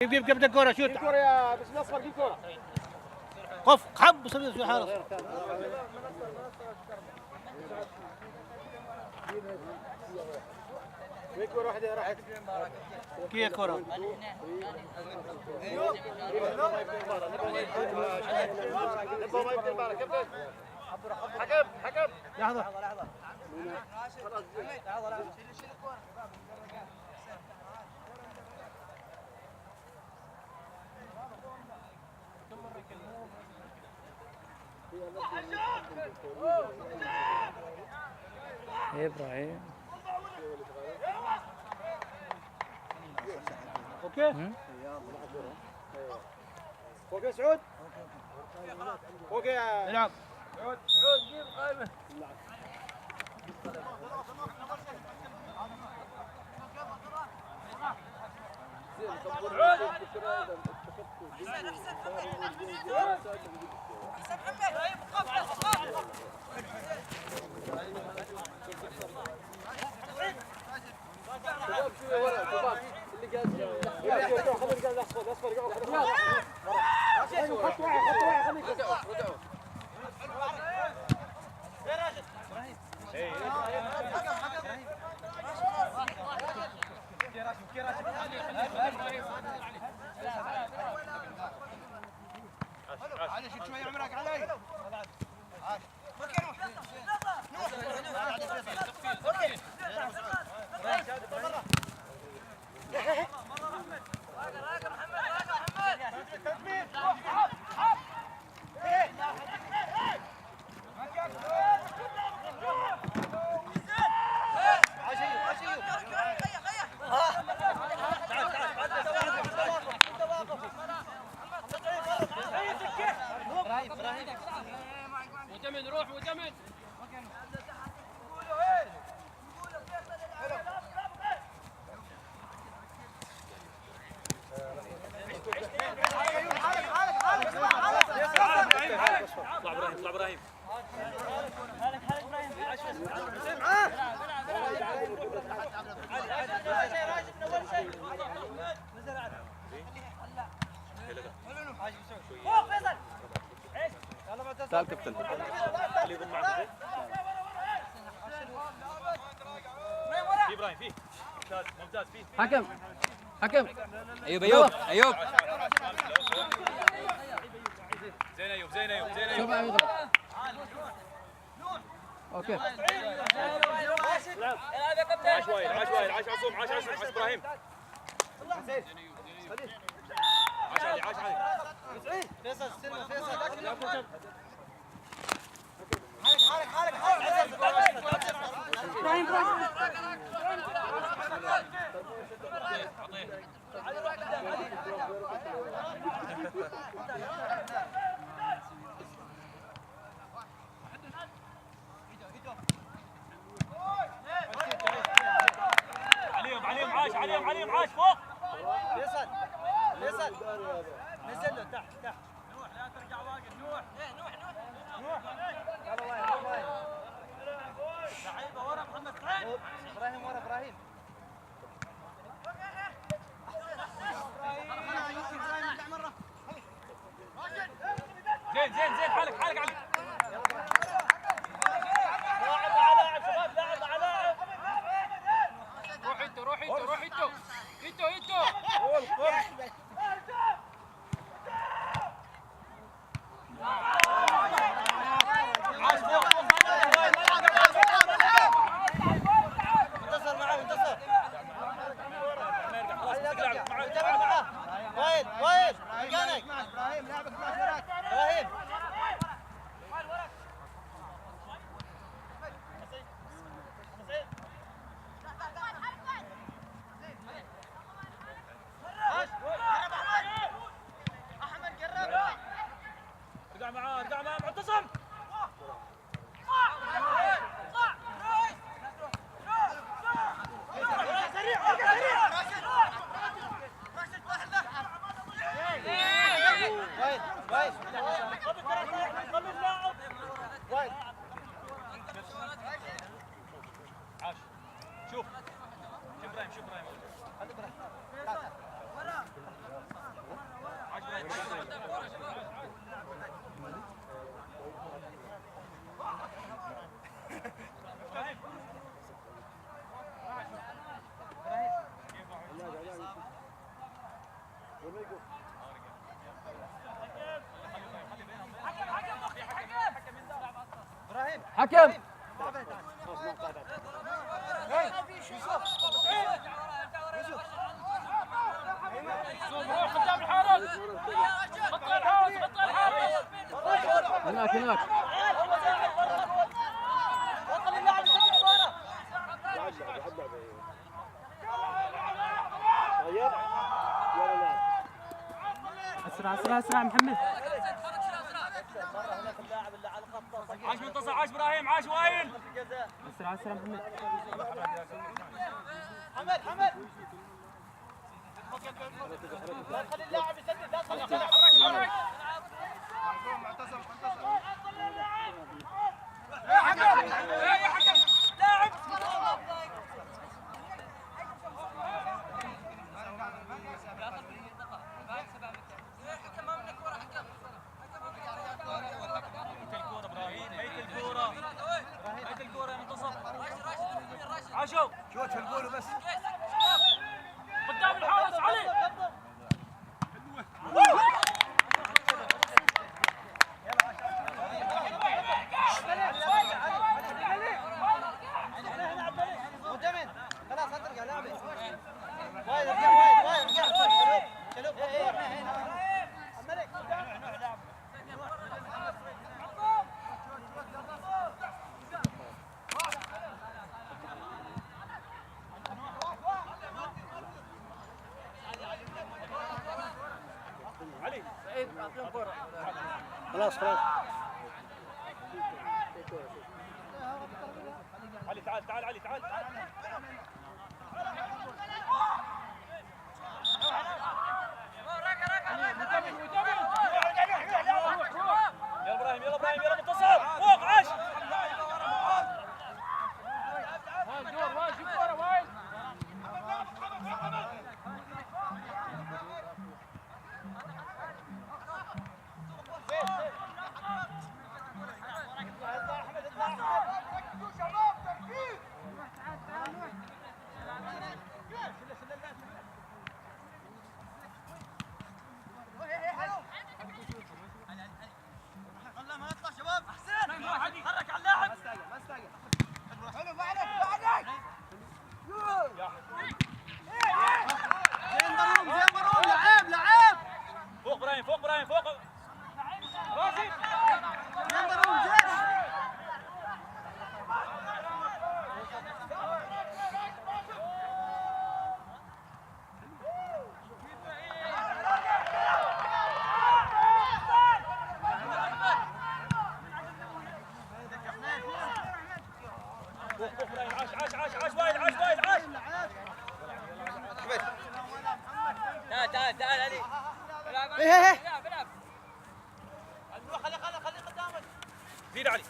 جيب الكرة شوت الكرة يا بس الاصفر جيب كرة قف خب سوي في حارس في كرة واحدة راحت كي كرة حكم لحظة ابراهيم اوكي فوق يا سعود فوق يا العب سعود جيب قائمة علي شد شوي عمرك علي وجمن روح وجمن اطلع ابراهيم اطلع ابراهيم تعال كابتن اللي يضم معك في ابراهيم في ممتاز ممتاز في حكم ايوب زين ايوب زين ايوب زين شوف ايوب يضرب اوكي عاش وائل عاش وائل عاش عصوم عاش عاش ابراهيم عاش علي عاش علي فيصل استلم فيصل عليهم عليهم عاش فوق فيصل نزل له تحت نوح لا ترجع واقف نوح لعيبه ورا محمد ابراهيم ورا ابراهيم زين حالك علي روح انتو انتصر معاه انتصر ابراهيم حكم روح قدام الحارس بطل الحارس بطل الحارس هناك هناك وصل اللاعب يسدد الكوره طيب يلا لاعب اسرع اسرع اسرع محمد هناك اللاعب اللي على الخط عاش منتصر عاش ابراهيم عاش وائل الجزاء اسرع اسرع محمد حمد حمد لا تخلي اللاعب يسدد لا تخلي اللاعب حرك يا حكم يا حكم لاعب ميت الكورة يا منتصر عاشوا شوت في الجول وبس قدام الحارس علي مدمن خلاص اترجع لاعبي وايد ارجع وايد وايد ارجع شلوب الملك خلاص خلاص علي تعال تعال علي تعال يلا ابراهيم يلا ابراهيم يلا منتصر فوق عاش دور وايد شوف كوره وايد حرك على اللاعب زين مروم لعب لعب فوق ابراهيم فوق ابراهيم فوق راشد زين مروم زين فوق فوق ابراهيم عاش عاش عاش عاش وايد عاش وايد عاش تعال تعال علي العب العب العب خلي قدامك زيد علي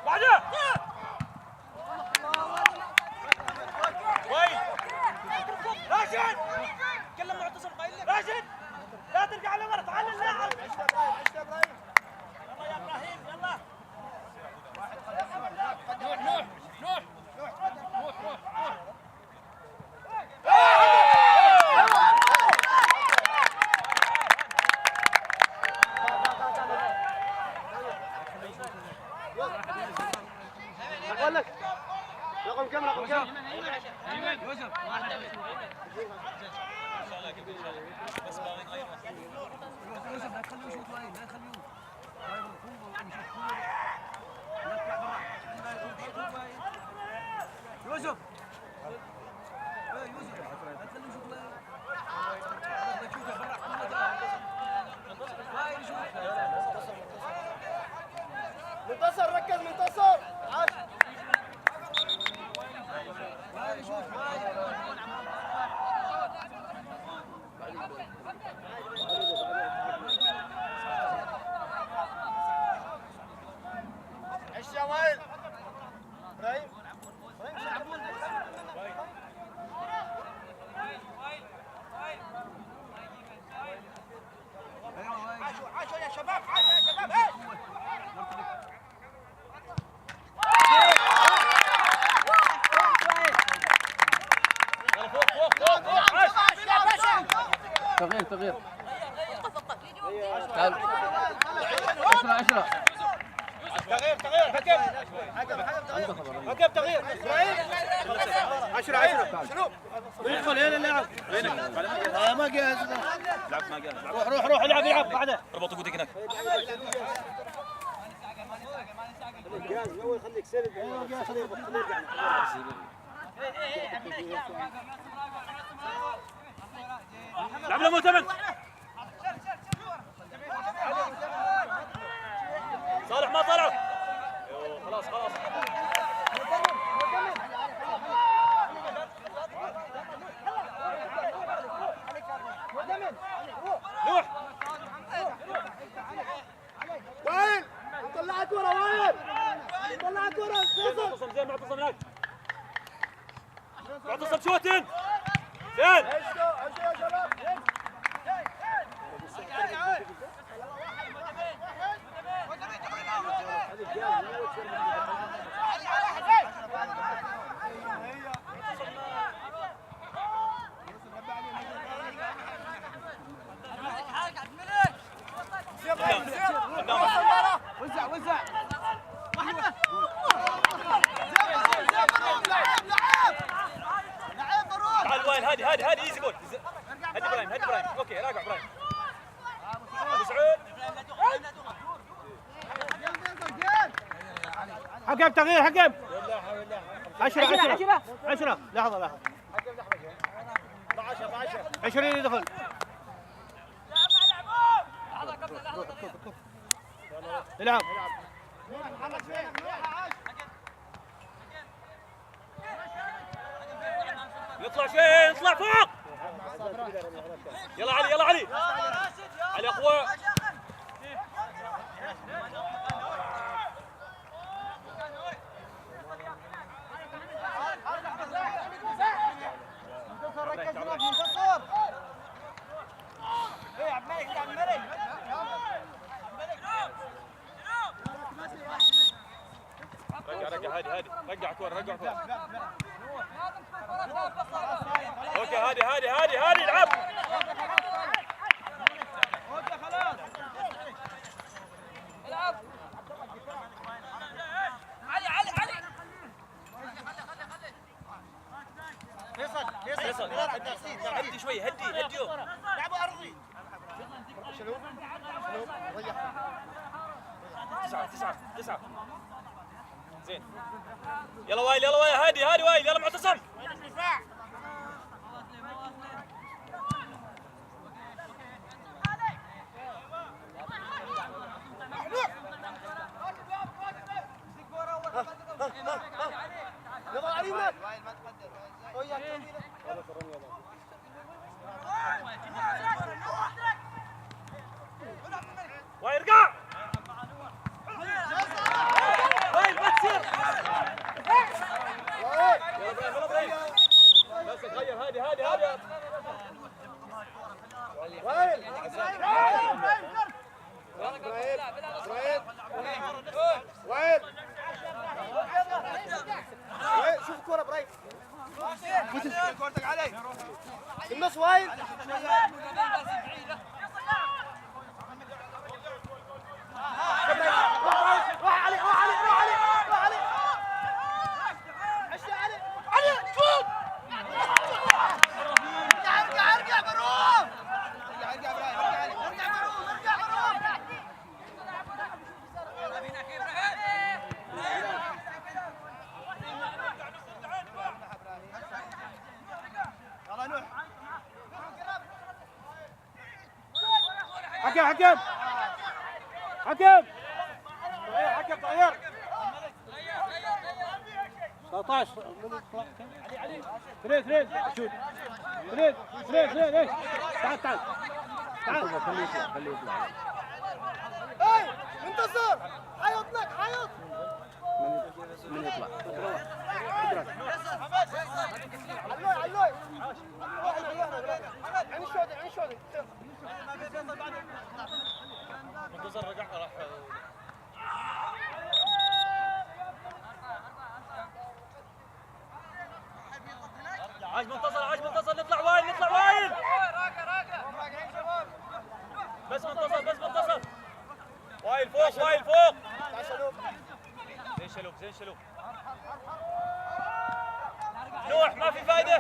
بعده وين راشد كلم معتصم قايل لك راشد لا ترجع لورا تعال اللاعب يلا يا ابراهيم يلا نوح نوح نوح نوح نوح اقول لك رقم كم رقم كم يوسف منتصر ركز منتصر. عش يا وائل. ابراهيم شعبون. عاشوا يا شباب عاشوا يا شباب. هاي تغيير تعال 10 تغيير حكم تغيير. ابراهيم 10 شنو؟ يدخل هنا اللاعب. ما جاهز. لعب ما جاهز. روح العب بعده. اربط قوتك هناك. جاهز اول خليك سرد. خليه يرجع. لعب له مؤتمن. صالح ما طلع. خلاص روح. وائل طلعت ورا وائل. طلعت ورا فيصل. زين معتصم هناك. معتصم شوتين. زين. عشوا يا شباب. وزع تعال وائل. هادي ايزي جول. هدي ابراهيم اوكي راجع ابراهيم. ابو سعود. حكم تغيير حكم. 10 لحظه 20 يدخل. العب. يطلع شيء يطلع فوق. يلا علي علي اقوى. ركز هناك منتصر. ايه يا عبد الملك رجع هادي رجع كورة اوكي هادي العب. اوكي خلاص. العب. علي. فيصل هدي شوي هديهم. لعبوا ارضي. شنو؟ ريح. 9 زين. يلا وائل هادي وائل. يلا معتصم. يلا علي ولاد. وائل ارجع. وائل ما تصير. يلا ابراهيم بس تغير. هادي وائل. وائل شوف الكرة ابراهيم. كورتك علي. النص وائل. روح علي. شوت. ارجع بروم. ارجع ابراهيم. ارجع بروم. حكم حكم حكم حكم تغير 13 3 شوت 3 تعال تعال تعال خليه يطلع خليه يطلع. اي منتصر حيط لك حيط من يطلع؟ علوي عين الشوطي عين الشوطي منتصر رجع راح عاش منتصر نطلع وايل بس منتصر وايل فوق زين شلوب نوح ما في فايده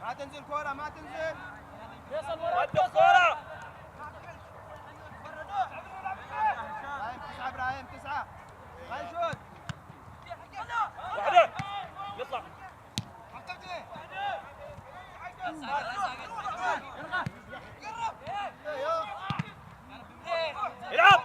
ما تنزل كورة ما تنزل ودوا كوره ابراهيم 9 هاي شوت واحده يطلع يلعب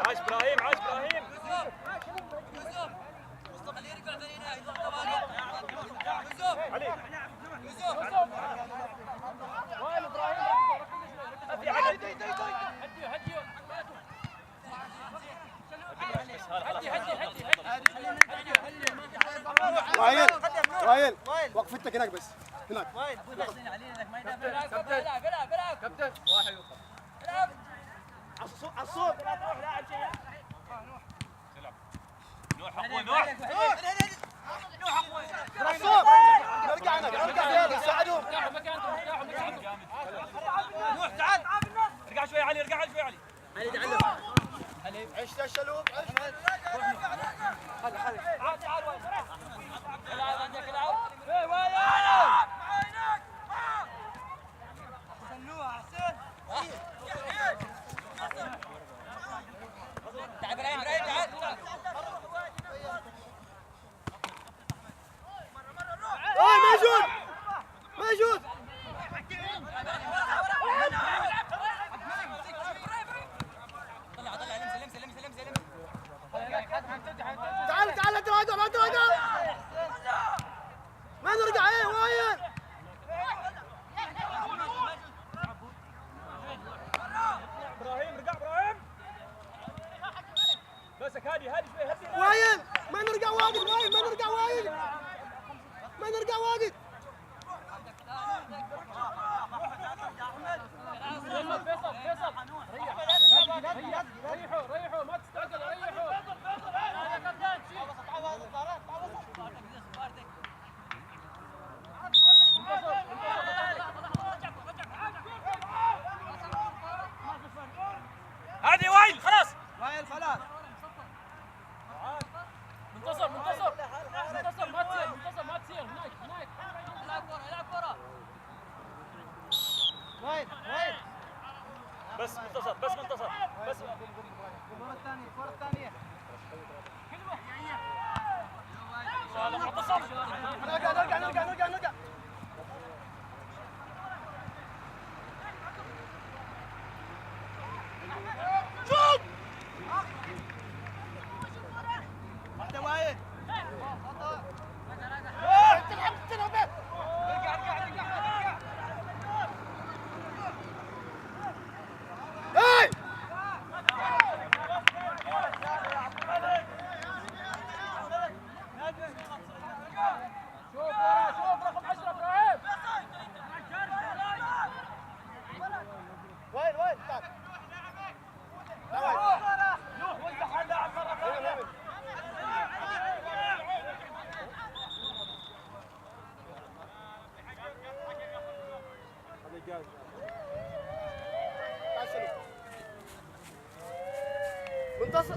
عاش ابراهيم علي وايل وقفتك هناك بس هناك كابتن واحد يوقف. عالصوب نوح نوح عالصوب نرجع هناك ساعدوهم نوح تعال ارجع شوي علي عشت الشلوب عشت موجود تعال انت ما نرجع وايل ابراهيم بس هادي شوي وايل ما نرجع واجد ريحوا ما تستعجل ريحوا. هادي وايل خلاص منتصر ما تصير هناك العب كرة وين بس منتصر المرة الثانية ان شاء الله منتصر نرجع شوت واحدة وايد شوف رقم 10 ابراهيم. وين تعال منتصر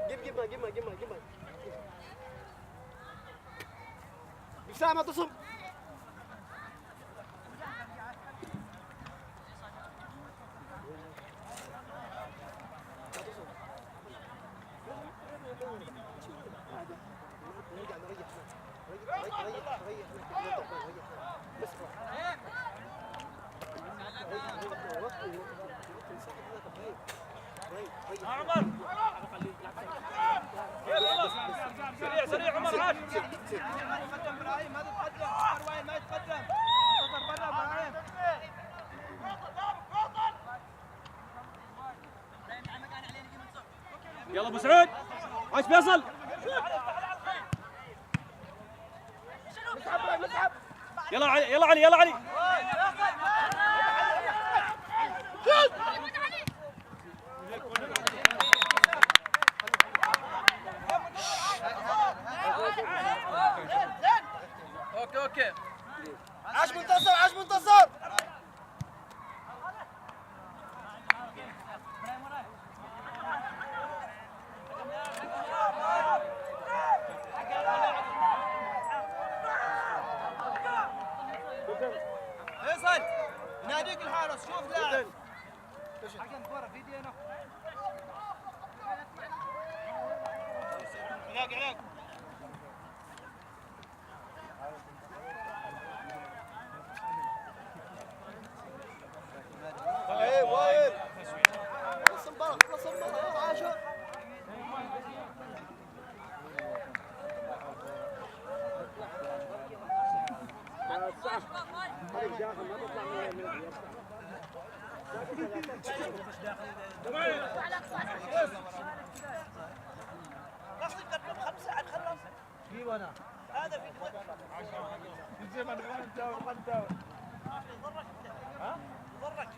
جيب بسامة تصب نرجع عمر سريع سريع عمر عاش تقدم ابراهيم، ما تتقدم مروان، ما يتقدم انتظر برا ابراهيم. يلا ابو سعود عاش فيصل يلا علي يلا علي يلا علي اوكي عاش منتصر، عاش منتصر. فيصل يناديك الحارس، شوف لاعب. حكم كرة في ايدينا. علاق علاق. طيب وايد خلص المباراة خلص المباراة عاشر قصدي تقدم 5 ساعات خلص. في وانا هذا في زي ما نبغى نداور ما نداور. ضرك ها؟ ضرك.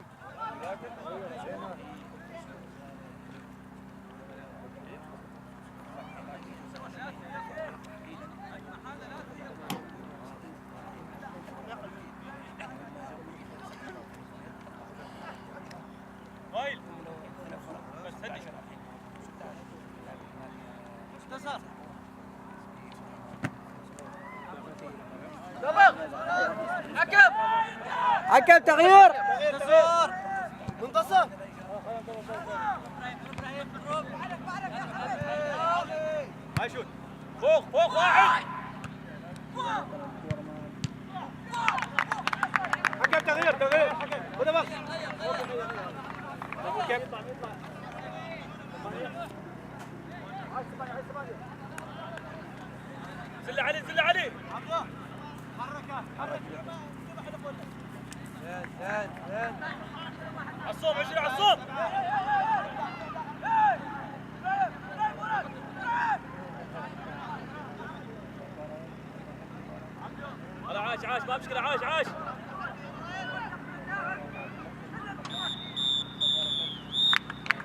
وائل بس هدي مختصر. حكم تغيير منتصر. منتصر. هاي شوت فوق فوق واحد حكم تغيير تغيير خذ بس زل علي زل علي عبده حركه حرك. زين عصوم 20 عصوم هلا عاش عاش ما مشكلة عاش عاش